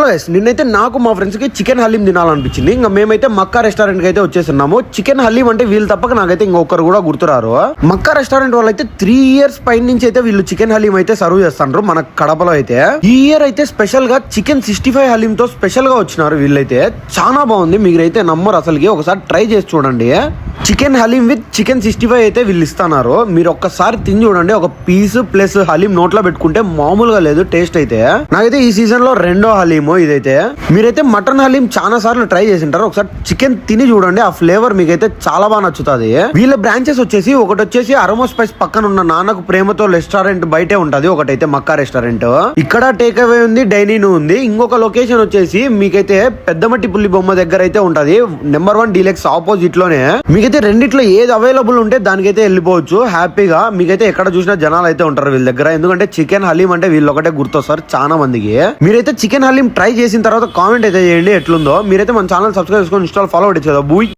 Guys నిన్నైతే నాకు మా ఫ్రెండ్స్ కి చికెన్ హలీం తినాలనిపించింది. ఇంకా మేమైతే మక్కా రెస్టారెంట్ కి అయితే వచ్చేస్తున్నాము. చికెన్ హలీం అంటే వీళ్ళు తప్పక నాకైతే ఇంకొకరు కూడా గుర్తురారు. మక్కా రెస్టారెంట్ వాళ్ళు అయితే 3 years పైన నుంచి అయితే వీళ్ళు చికెన్ హలీం అయితే సర్వ్ చేస్తారు మన కడపలో అయితే. ఈ ఇయర్ అయితే స్పెషల్ గా చికెన్ 65 హలీం తో స్పెషల్ గా వచ్చినారు వీళ్ళైతే. చాలా బాగుంది, మీరైతే నమ్మరు అసలుకి. ఒకసారి ట్రై చేసి చూడండి. చికెన్ హలీం విత్ చికెన్ 65 అయితే వీళ్ళు ఇస్తున్నారు. మీరు ఒక్కసారి తిని చూడండి. ఒక పీస్ ప్లస్ హలీం నోట్లో పెట్టుకుంటే మామూలుగా లేదు టేస్ట్ అయితే. నాకైతే ఈ సీజన్ లో రెండో హలీము ఇదైతే. మీరైతే మటన్ హలీం చాలా సార్లు ట్రై చేసి ఉంటారు. ఒకసారి చికెన్ తిని చూడండి, ఆ ఫ్లేవర్ మీకైతే చాలా బాగా నచ్చుతుంది. వీళ్ళ బ్రాంచెస్ వచ్చేసి ఒకటి వచ్చేసి అరోమా స్పైస్ పక్కన ఉన్న నాన్నకు ప్రేమతో రెస్టారెంట్ బయటే ఉంటది. ఒకటైతే మక్కా రెస్టారెంట్, ఇక్కడ టేక్ అవే ఉంది, డైనింగ్ ఉంది. ఇంకొక లొకేషన్ వచ్చేసి మీకైతే పెద్దమట్టి పుల్లి బొమ్మ దగ్గర అయితే ఉంటది. నెంబర్ 1 డీలక్స్ ఆపోజిట్ లోనే. మీకైతే రెండిట్లో ఏది అవైలబుల్ ఉంటే దానికైతే వెళ్ళిపోవచ్చు హ్యాపీగా. మీకైతే ఎక్కడ చూసినా జనాలు అయితే ఉంటారు వీళ్ళ దగ్గర. ఎందుకంటే చికెన్ హలీం అంటే వీళ్ళు ఒకటే గుర్తొస్తారు చాలా మందికి. మీరైతే చికెన్ హలీం ట్రై చేసిన తర్వాత కామెంట్ అయితే చేయండి ఎట్లుందో. మీరైతే మన ఛానల్ సబ్స్క్రైబ్ చేసుకొని ఇన్స్టాల్ ఫాలో అవ్వచ్చు కదా బూయ్.